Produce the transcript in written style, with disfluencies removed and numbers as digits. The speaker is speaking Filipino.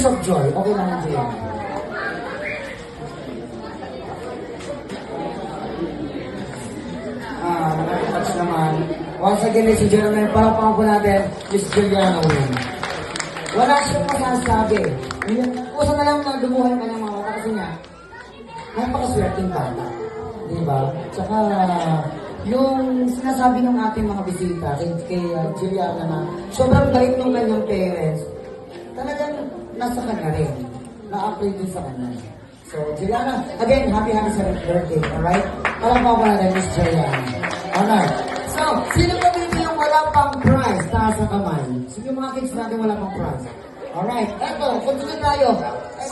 tears of joy. Okay lang yun, Jay. Nakakatouch naman. Once again, ladies and gentlemen, palakpakan po natin, Miss Juliana Wynn. Wala siyang masasabi. Kusa na lang na dumuhan ka ng mga mata kasi nga, napakaswerteng bata. Diba? Tsaka, yung sinasabi ng ating mga bisita kay Juliana na sobrang bait ng kanyang parents, talagang nasa kanya rin. Na-upgrade din sa kanya. So, Juliana, again, happy 7th birthday, alright? Alam mo ba na Miss Juliana? Alright. So, sino ba dito yung wala pang prize? Taas sa kamay. Sino yung mga kids natin wala pang prize? Alright, eto, continue tayo.